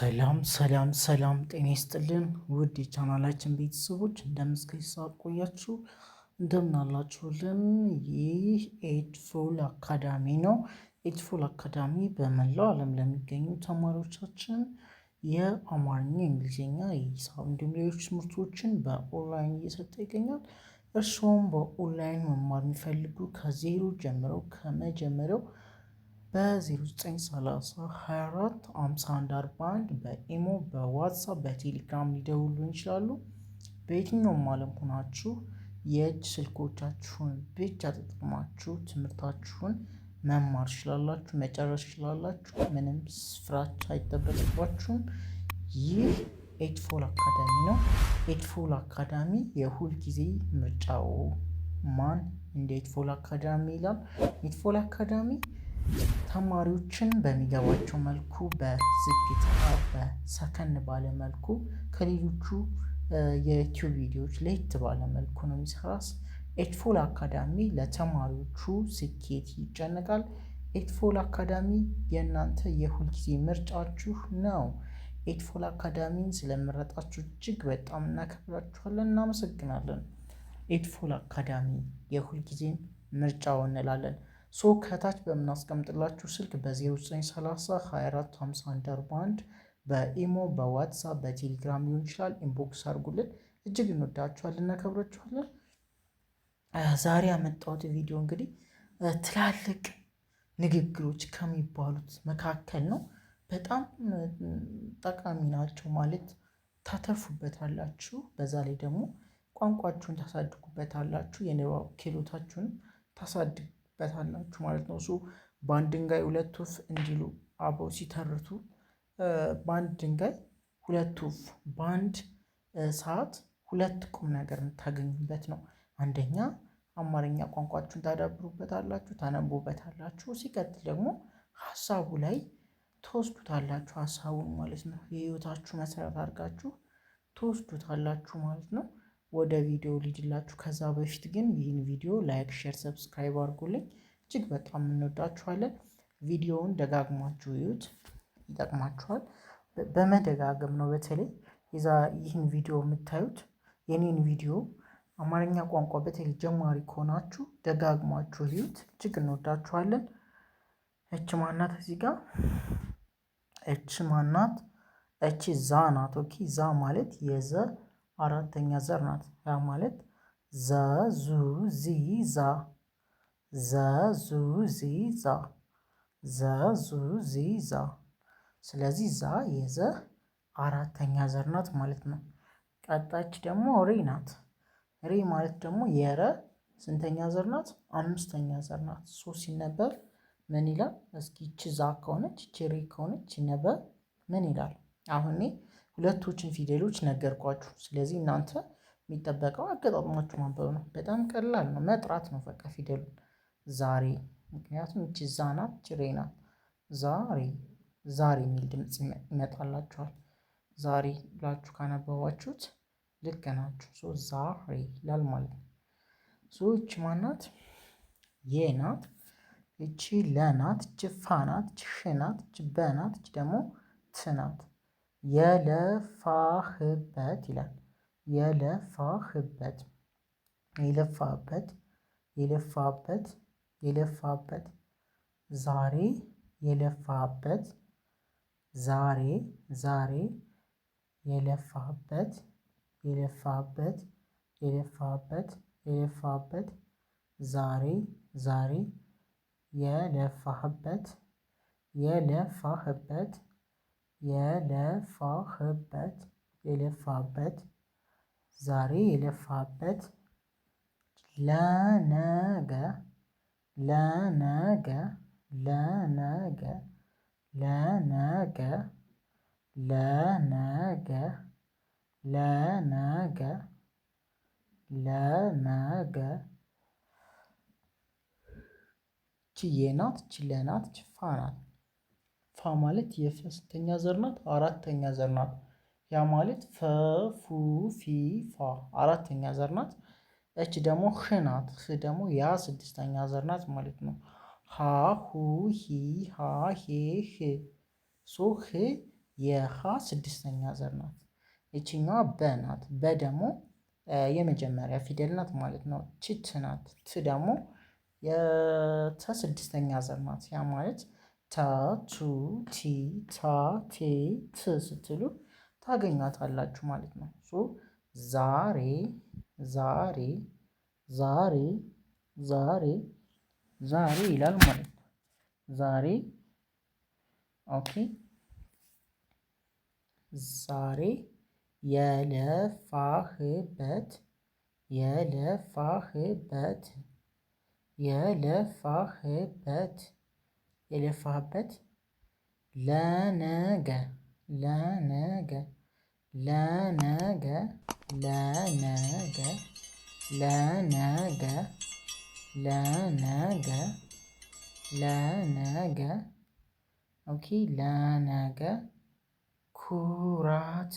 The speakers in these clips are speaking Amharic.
ሰላም ጤና ይስጥልን ውድ የቻናላችን ቤተሰቦች ቆያችሁ እንደምን አላችሁልን? ይህ ኤድፉል አካዳሚ ነው። ኤድፉል አካዳሚ በመላው ዓለም ለሚገኙ ተማሪዎቻችን የአማርኛ፣ የእንግሊዝኛ፣ የሂሳብ እንዲሁም ሌሎች ትምህርቶችን በኦንላይን እየሰጠ ይገኛል። እርስዎም በኦንላይን መማር የሚፈልጉ ከዜሮ ጀምረው ከመጀመሪያው በ0930 24 51 41 በኢሞ በዋትሳፕ በቴሌግራም ሊደውሉን ይችላሉ። በየትኛውም ዓለም ሆናችሁ የእጅ ስልኮቻችሁን ብቻ ተጠቅማችሁ ትምህርታችሁን መማር ትችላላችሁ፣ መጨረስ ትችላላችሁ። ምንም ፍራቻ አይጠበቅባችሁም። ይህ ኤድፉል አካዳሚ ነው። ኤድፉል አካዳሚ የሁል ጊዜ ምርጫው። ማን እንደ ኤድፉል አካዳሚ ይላል? ኤድፉል አካዳሚ ተማሪዎችን በሚገባቸው መልኩ በዝግታ በሰከን ባለ መልኩ ከሌሎቹ የዩቲዩብ ቪዲዮዎች ለየት ባለ መልኩ ነው የሚሰራው። ኤድፉል አካዳሚ ለተማሪዎቹ ስኬት ይጨነቃል። ኤድፉል አካዳሚ የእናንተ የሁልጊዜ ምርጫችሁ ነው። ኤድፉል አካዳሚን ስለመረጣችሁ እጅግ በጣም እናከብራችኋለን፣ እናመሰግናለን። ኤድፉል አካዳሚ የሁልጊዜም ምርጫው እንላለን። ከታች በምናስቀምጥላችሁ ስልክ በ0930 24 51 41 በኢሞ በዋትሳፕ በቴሌግራም ሊሆን ይችላል ኢንቦክስ አድርጉልን። እጅግ እንወዳችኋለን፣ እናከብራችኋለን። ዛሬ ያመጣሁት ቪዲዮ እንግዲህ ትላልቅ ንግግሮች ከሚባሉት መካከል ነው። በጣም ጠቃሚ ናቸው ማለት ታተርፉበታላችሁ። በዛ ላይ ደግሞ ቋንቋችሁን ታሳድጉበታላችሁ፣ የንባብ ክህሎታችሁን ታሳድጉበታላችሁ ማለት ነው። በአንድ ድንጋይ ሁለት ወፍ እንዲሉ አበው ሲተርቱ በአንድ ድንጋይ ሁለት ወፍ፣ በአንድ ሰዓት ሁለት ቁም ነገር የምታገኙበት ነው። አንደኛ አማርኛ ቋንቋችሁን ታዳብሩበታላችሁ፣ ታነቡበታላችሁ። ሲቀጥል ደግሞ ሀሳቡ ላይ ትወስዱታላችሁ፣ ሀሳቡን ማለት ነው። የህይወታችሁ መሰረት አድርጋችሁ ትወስዱታላችሁ ማለት ነው። ወደ ቪዲዮ ሊድላችሁ። ከዛ በፊት ግን ይህን ቪዲዮ ላይክ፣ ሼር፣ ሰብስክራይብ አድርጉልኝ። እጅግ በጣም እንወዳችኋለን። ቪዲዮውን ደጋግማችሁ እዩት፣ ይጠቅማችኋል። በመደጋገም ነው በተለይ ይህን ቪዲዮ የምታዩት። የኔን ቪዲዮ አማርኛ ቋንቋ በተለይ ጀማሪ ከሆናችሁ ደጋግማችሁ እዩት። እጅግ እንወዳችኋለን። እች ማናት? እዚህ ጋር እች ማናት? እቺ ዛ ናት። ኦኬ፣ ዛ ማለት የዘ አራተኛ ዘር ናት። ያ ማለት ዘ ዙ ዚ ዛ፣ ዘ ዙ ዚ ዛ፣ ዘ ዙ ዚ ዛ። ስለዚህ ዛ የዘ አራተኛ ዘር ናት ማለት ነው። ቀጣች ደግሞ ሬ ናት። ሬ ማለት ደግሞ የረ ስንተኛ ዘር ናት? አምስተኛ ዘር ናት። ሲነበብ ምን ይላል? እስኪ እቺ ዛ ከሆነች እቺ ሬ ከሆነች ሲነበብ ምን ይላል? አሁን ሁለቶችን ፊደሎች ነገርኳችሁ። ስለዚህ እናንተ የሚጠበቀው አገጣጥማችሁ ማንበብ ነው። በጣም ቀላል ነው፣ መጥራት ነው በቃ ፊደሉን። ዛሬ፣ ምክንያቱም እቺ ዛ ናት፣ እቺ ሬ ናት። ዛሬ፣ ዛሬ የሚል ድምፅ ይመጣላችኋል። ዛሬ ብላችሁ ካነበባችሁት ልክ ናችሁ። ዛሬ ይላል ማለት ነው። እቺ ማናት? የ ናት። እቺ ለ ናት። እቺ ፋ ናት። እቺ ሽ ናት። እቺ በ ናት። እቺ ደግሞ ት ናት። የለፋህበት ይላል። የለፋህበት፣ የለፋበት፣ የለፋበት፣ የለፋበት። ዛሬ የለፋበት፣ ዛሬ፣ ዛሬ የለፋበት፣ የለፋበት፣ የለፋበት፣ የለፋበት። ዛሬ፣ ዛሬ የለፋህበት፣ የለፋህበት፣ የለፋህበት፣ የለፋበት። ዛሬ የለፋበት። ለነገ፣ ለነገ፣ ለነገ፣ ለነገ፣ ለነገ፣ ለነገ፣ ለነገ። እቺ የ ናት። እቺ ለ ናት። እቺ ፋ ናት። ፋ ማለት የፈ ስንተኛ ዘር ናት? አራተኛ ዘር ናት። ያ ማለት ፈ ፉ ፊ ፋ አራተኛ ዘር ናት። እች ደግሞ ህ ናት። ህ ደግሞ ያ ስድስተኛ ዘር ናት ማለት ነው። ሀ ሁ ሂ ሃ ሄ ህ። ህ የሀ ስድስተኛ ዘር ናት። ይችኛዋ በ ናት። በ ደግሞ የመጀመሪያ ፊደል ናት ማለት ነው። ችት ናት። ት ደግሞ የተ ስድስተኛ ዘር ናት። ያ ማለት ታ ቱ ቲ ታ ቴ ት ስትሉ ታገኛታላችሁ ማለት ነው። ዛሬ ዛሬ ዛሬ ዛሬ ዛሬ ይላል ማለት ነው። ዛሬ ኦኬ። ዛሬ የለፋህበት የለፋህበት የለፋህበት የለፋህበት ለነገ ለነገ ለነገ ለነገ ለነገ ለነገ ለነገ ኦኬ ለነገ ኩራት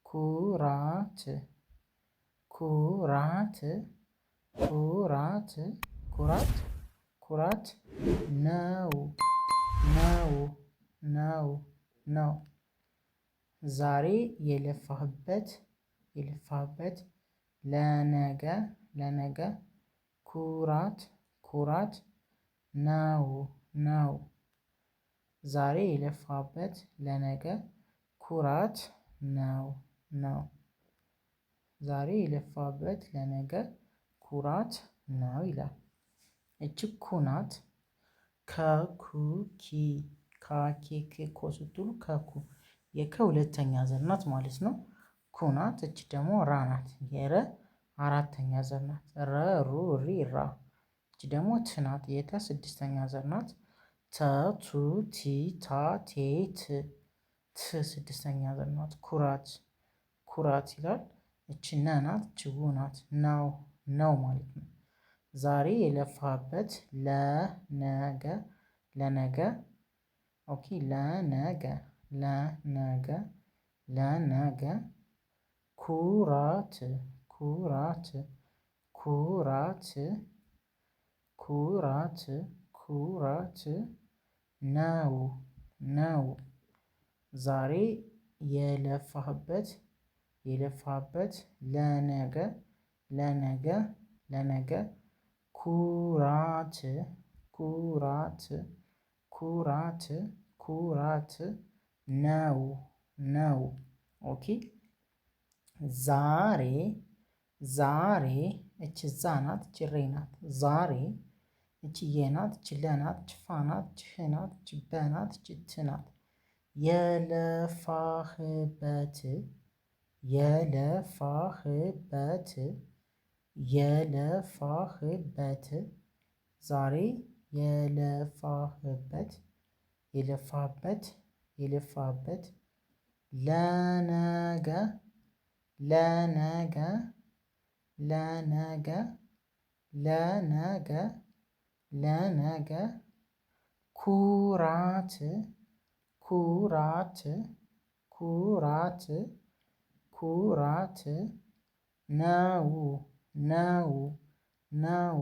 ኩራት ኩራት ኩራት ኩራት ኩራት ነው ነው ነው ነው። ዛሬ የለፋህበት የለፋህበት ለነገ ለነገ ኩራት ኩራት ነው ነው። ዛሬ የለፋህበት ለነገ ኩራት ነው ነው። ዛሬ የለፋህበት ለነገ ኩራት ነው ይላል። እቺ ኩ ናት። ከኩ ኪ ካኬ ኮ ስትሉ ከኩ የከ ሁለተኛ ዘር ናት ማለት ነው። ኩ ናት። እቺ ደግሞ ራ ናት። የረ አራተኛ ዘር ናት። ረ ሩ ሪ ራ። እቺ ደግሞ ት ናት። የተ ስድስተኛ ዘር ናት። ተ ቱ ቲ ታ ቴ ት ት ስድስተኛ ዘር ናት። ኩራት ኩራት ይላል። እቺ ነ ናት። እቺ ው ናት። ነው ነው ማለት ነው። ዛሬ የለፋህበት ለነገ ለነገ ኦኬ ለነገ ለነገ ለነገ ኩራት ኩራት ኩራት ኩራት ኩራት ነው ነው። ዛሬ የለፋህበት የለፋህበት ለነገ ለነገ ለነገ ኩራት ኩራት ኩራት ኩራት ነው ነው። ኦኬ ዛሬ ዛሬ እቺ ዛ ናት። እቺ ሬ ናት። ዛሬ እቺ የ ናት። እቺ ለ ናት። እቺ ፋ ናት። እቺ ህ ናት። እቺ በ ናት። እቺ ት ናት። የለፋህበት የለፋህበት የለፋህበት ዛሬ የለፋህበት የለፋህበት የለፋህበት ለነገ ለነገ ለነገ ለነገ ለነገ ኩራት ኩራት ኩራት ኩራት ነው ነው ነው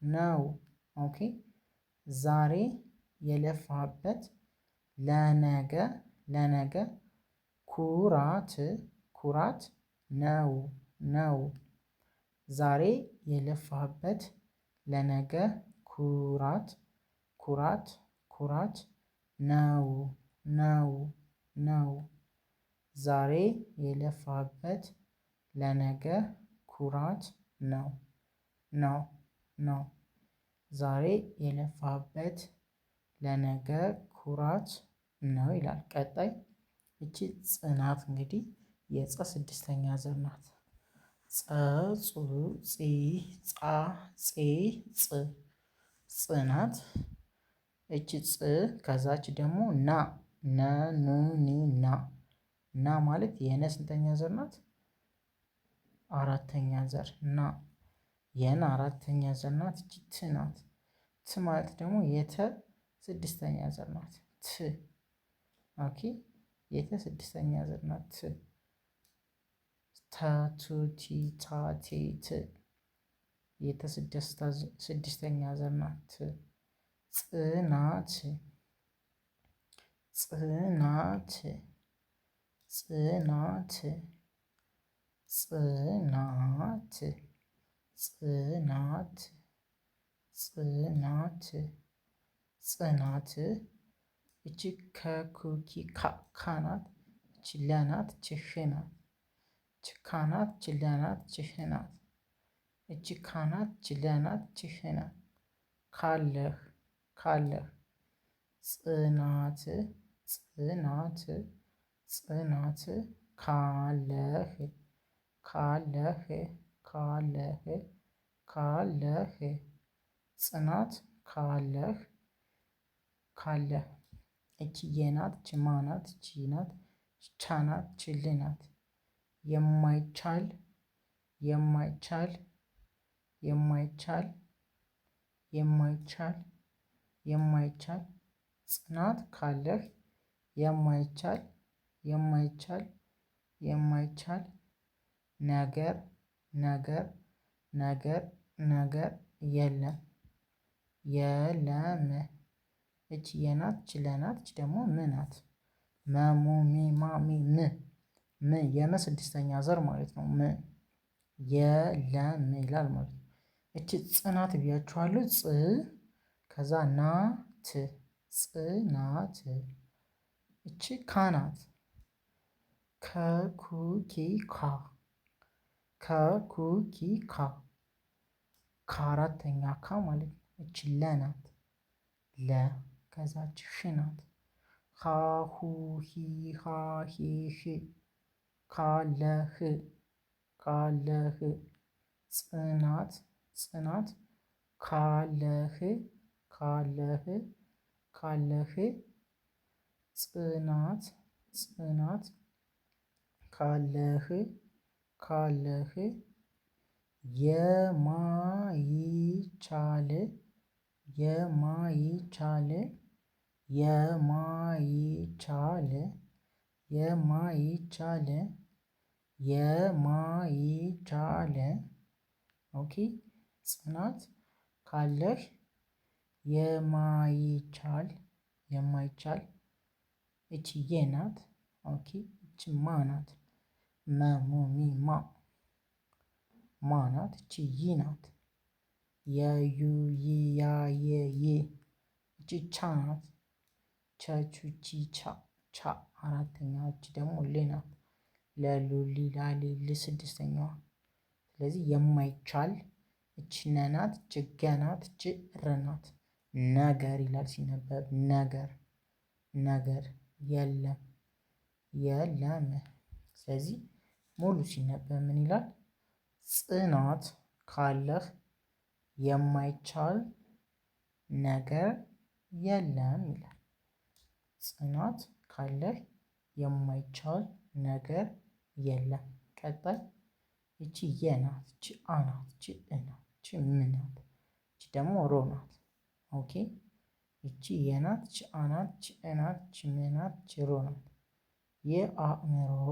ነው። ኦኬ ዛሬ የለፋህበት ለነገ ለነገ ኩራት ኩራት ነው ነው። ዛሬ የለፋህበት ለነገ ኩራት ኩራት ኩራት ነው ነው ነው። ዛሬ የለፋህበት ለነገ ኩራት ነው ነው ነው። ዛሬ የለፋህበት ለነገ ኩራት ነው ይላል። ቀጣይ እቺ ጽ ናት። እንግዲህ የጸ ስድስተኛ ዘር ናት። ጸ ጹ ጺ ጻ ጼ ጽ ጽ ናት። እቺ ጽ ከዛች ደግሞ ና ነ ኑ ኒ ና ና ማለት የነ ስንተኛ ዘር ናት? አራተኛ ዘር ና የነ አራተኛ ዘር ናት። እቺ ት ናት። ት ማለት ደግሞ የተ ስድስተኛ ዘር ናት። ት ኦኬ የተ ስድስተኛ ዘር ናት። ት ታ ቱ ቲ ታ ቴ ት የተ ስድስተኛ ዘር ናት። ጽናት ጽናት ጽናት ጽናት ጽናት ጽናት ጽናት እቺ ከኩኪ ካናት እቺ ለናት ችህ ናት እቺ ካናት ችለናት ችህ ናት እቺ ካናት ችለናት ችህ ናት ካለህ ካለህ ጽናት ጽናት ጽናት ካለህ ካለህ ካለህ ካለህ ጽናት ካለህ ካለህ እቺ የናት እቺ ማናት እቺ ናት ቻናት ችል ናት የማይቻል የማይቻል የማይቻል የማይቻል የማይቻል ጽናት ካለህ የማይቻል የማይቻል የማይቻል ነገር ነገር ነገር ነገር የለም የለም እቺ የናት እቺ ለናት እቺ ደግሞ ም ናት መሙ ሚ ማሚ ም የመ ስድስተኛ ዘር ማለት ነው ም የለም ይላል ማለት ነው። እቺ ጽናት ብያችኋለሁ ጽ ከዛ ናት ጽናት እቺ ካናት ከኩኪ ካ ከኩኪ ካ ከአራተኛ ካ ማለት ነው። እቺ ለናት ለ ከዛች ሽ ናት ሃሁ ሂ ሃ ሂ ህ ካለህ ካለህ ጽናት ጽናት ካለህ ካለህ ካለህ ጽናት ጽናት ካለህ ካለህ የማይቻል የማይቻል የማይቻል የማይቻል የማይቻል ኦኬ ጽናት ካለህ የማይቻል የማይቻል እቺ የ ናት ኦኬ እቺ ማ ናት መ ሙ ሚ ማ ማ ናት እቺ ይ ናት የዩ ይ ያ የ ይ እቺ ቻ ናት ቸ ቹ ቺ ቻ ቻ አራተኛ እቺ ደግሞ ል ናት ለሉ ሊ ላ ሊ ል ስድስተኛዋ ስለዚህ የማይቻል እቺ ነ ናት እቺ ገ ናት እቺ ር ናት ነገር ይላል ሲነበብ ነገር ነገር የለም የለም ስለዚህ ሙሉ ሲነበብ ምን ይላል ጽናት ካለህ የማይቻል ነገር የለም ይላል ጽናት ካለህ የማይቻል ነገር የለም ቀጣይ እቺ የ ናት እቺ አ ናት እቺ እ ናት እቺ ም ናት እቺ ደግሞ ሮ ናት ኦኬ እቺ የ ናት እቺ አ ናት እቺ እ ናት እቺ ም ናት እቺ ሮ ናት የአእምሮ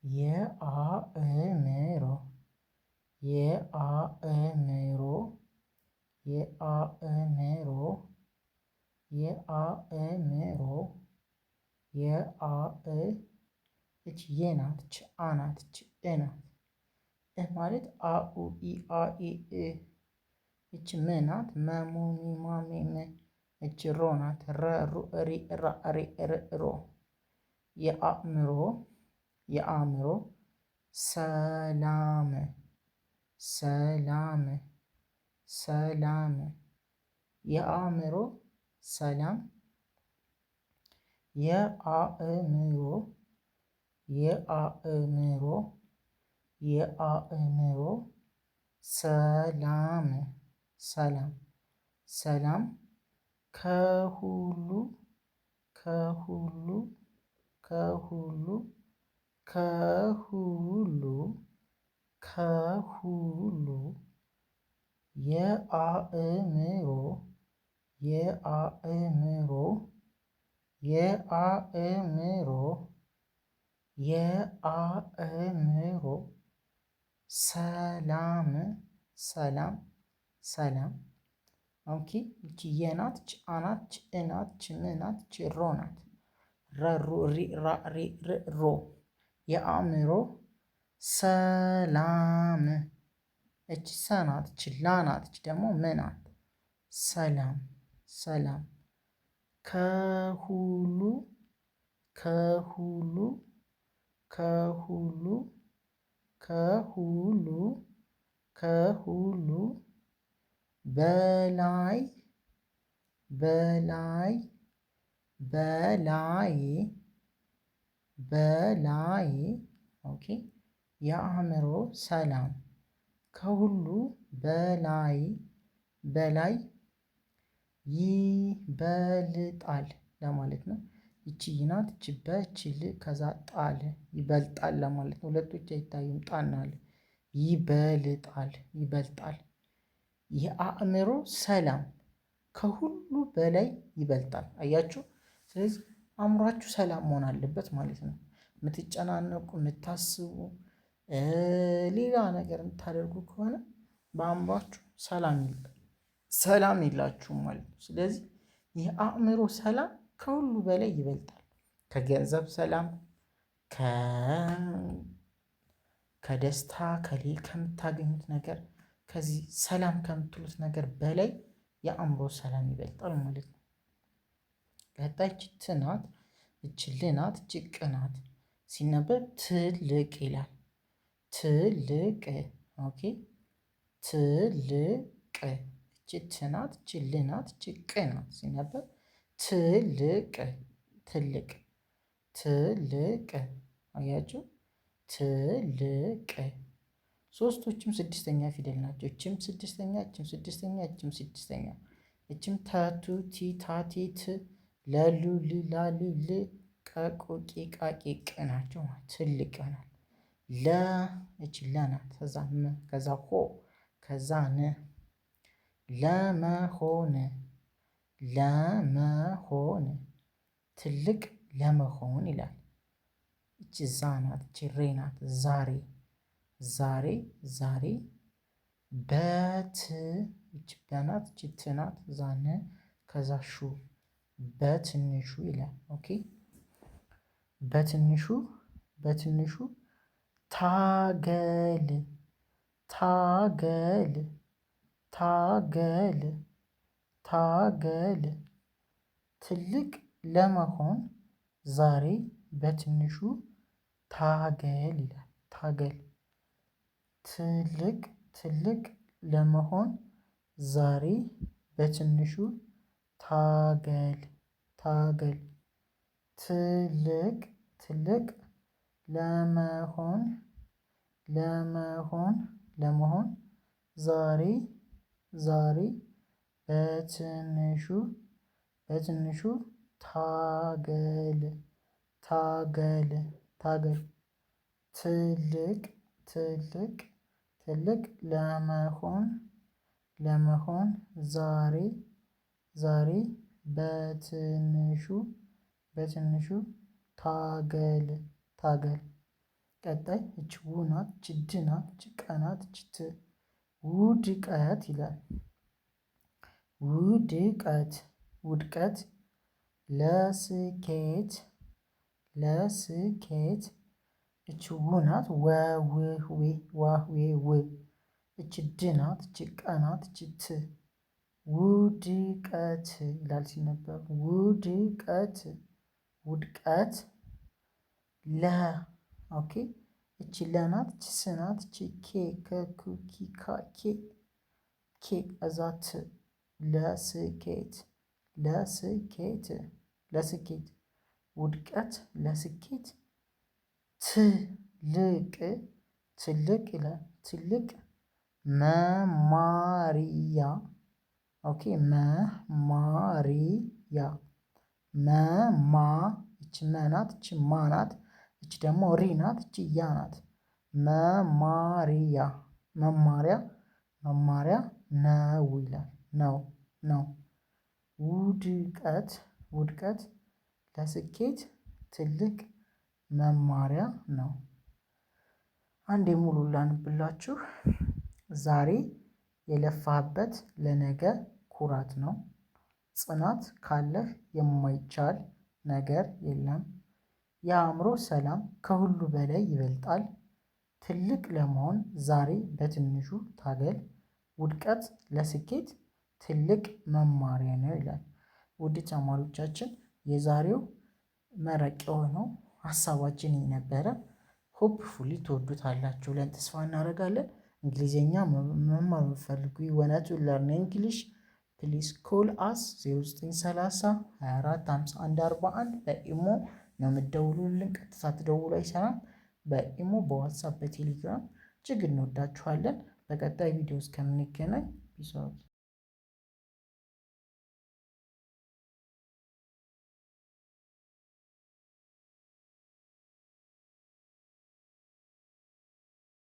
የአእምሮ የአእምሮ የአእምሮ የአእምሮ እቺ የ ናት እቺ አ ናት እቺ እ ናት እ ማለት አ ኡ ኢ አ ኢ እ እቺ ም ናት መ ሙ ሚ ማ ሜ ም እቺ ሮ ናት ረ ሩ ሪ ራ ሬ ር ሮ የአእምሮ የአእምሮ ሰላም ሰላም ሰላም የአእምሮ ሰላም የአእምሮ የአእምሮ የአእምሮ ሰላም ሰላም ሰላም ከሁሉ ከሁሉ ከሁሉ ከሁሉ ከሁሉ የአእምሮ የአእምሮ የአእምሮ የአእምሮ ሰላም ሰላም ሰላም ኦኬ እቺ የናት እቺ አናት እቺ እናት እቺ ምናት እቺ ሮ ናት። ረሩ ሪ ራ ሪ ር ሮ የአእምሮ ሰላም። እቺ ሰናት እቺ ላናት እቺ ደግሞ ምናት ሰላም ሰላም። ከሁሉ ከሁሉ ከሁሉ ከሁሉ ከሁሉ በላይ በላይ በላይ በላይ ኦኬ የአእምሮ ሰላም ከሁሉ በላይ በላይ ይበልጣል ለማለት ነው። ይቺ ናት እቺ በች ል ከዛ ጣል ይበልጣል ለማለት ነው። ሁለቶች አይታዩም ጣና አለ ይበልጣል ይበልጣል። የአእምሮ ሰላም ከሁሉ በላይ ይበልጣል። አያችሁ። ስለዚህ አእምሯችሁ ሰላም መሆን አለበት ማለት ነው። የምትጨናነቁ የምታስቡ ሌላ ነገር የምታደርጉ ከሆነ በአእምሯችሁ ሰላም የላችሁም ማለት ነው። ስለዚህ የአእምሮ ሰላም ከሁሉ በላይ ይበልጣል። ከገንዘብ ሰላም፣ ከደስታ ከምታገኙት ነገር ከዚህ ሰላም ከምትሉት ነገር በላይ የአእምሮ ሰላም ይበልጣል ማለት ነው። ቀጣይ እቺ ት ናት፣ እቺ ል ናት፣ እቺ ቅ ናት። ሲነበብ ትልቅ ይላል። ትልቅ ኦኬ ትልቅ። እቺ ት ናት፣ እቺ ል ናት፣ እቺ ቅ ናት። ሲነበብ ትልቅ ትልቅ ትልቅ። አያችሁ ትልቅ። ሶስቶችም ስድስተኛ ፊደል ናቸው። እችም ስድስተኛ፣ እችም ስድስተኛ፣ እችም ስድስተኛ። እችም ታቱ ቲ ታቲ ት ለሉ ል ላሊ ል ቀቁ ቂ ቃቂ ቅ ናቸው። ትልቅ ይሆናል። ለ እች ለ ናት። ከዛ ም ከዛ ሆ ከዛ ን ለመሆን ለመሆን ትልቅ ለመሆን ይላል። እቺ ዛ ናት። እቺ ሬ ናት። ዛሬ ዛሬ ዛሬ በት እቺ በናት እቺ ትናት ዛነ ከዛ ሹ በትንሹ ይላል። ኦኬ በትንሹ በትንሹ ታገል ታገል ታገል ታገል። ትልቅ ለመሆን ዛሬ በትንሹ ታገል ይላል። ታገል ትልቅ ለመሆን ዛሬ በትንሹ ታገል ታገል። ትልቅ ለመሆን ዛሬ በትንሹ ታገል ታገል። ትልቅ ለመሆን ዛሬ በትንሹ ታገል። ቀጣይ እች ው ናት፣ እች ድ ናት፣ እች ቀ ናት፣ እች ት ውድቀት ይላል። ውድቀት ለስኬት እች ው ናት። ወውህዌ ዋህዌ ው እች ድ ናት፣ እች ቀ ናት፣ እች ት ውድቀት ይላል ሲነበብ ውድቀት ለ ኦኬ እቺ ለ ናት፣ እቺ ስ ናት፣ እቺ ኬ ከኩ ኪ ካ ኬ እዛት ለስኬት ውድቀት ለስኬት ትልቅ ይላል። ትልቅ መማሪያ ኦኬ መማሪያ እች መ ናት፣ እች ማ ናት፣ እች ደግሞ ሪ ናት፣ እች ያ ናት። መማሪያ ነው ይላል። ነው ውድቀት ለስኬት ትልቅ መማሪያ ነው። አንዴ ሙሉ ላንብላችሁ። ዛሬ የለፋህበት ለነገ ኩራት ነው። ጽናት ካለህ የማይቻል ነገር የለም። የአእምሮ ሰላም ከሁሉ በላይ ይበልጣል። ትልቅ ለመሆን ዛሬ በትንሹ ታገል። ውድቀት ለስኬት ትልቅ መማሪያ ነው ይላል። ውድ ተማሪዎቻችን የዛሬው መረቅ የሆነው ሀሳባችን ይህ ነበረ። ሆፕፉሊ ትወዱታላችሁ ብለን ተስፋ እናደርጋለን። እንግሊዝኛ መማር የምትፈልጉ ዋንት ቱ ለርን እንግሊሽ ፕሊዝ ኮል አስ 0930 24 51 41 በኢሞ ነው የምትደውሉልን። ቀጥታ ትደውሉ አይሰራም። በኢሞ በዋትሳፕ በቴሌግራም እጅግ እንወዳችኋለን። በቀጣይ ቪዲዮ እስከምንገናኝ ፒስ አውት።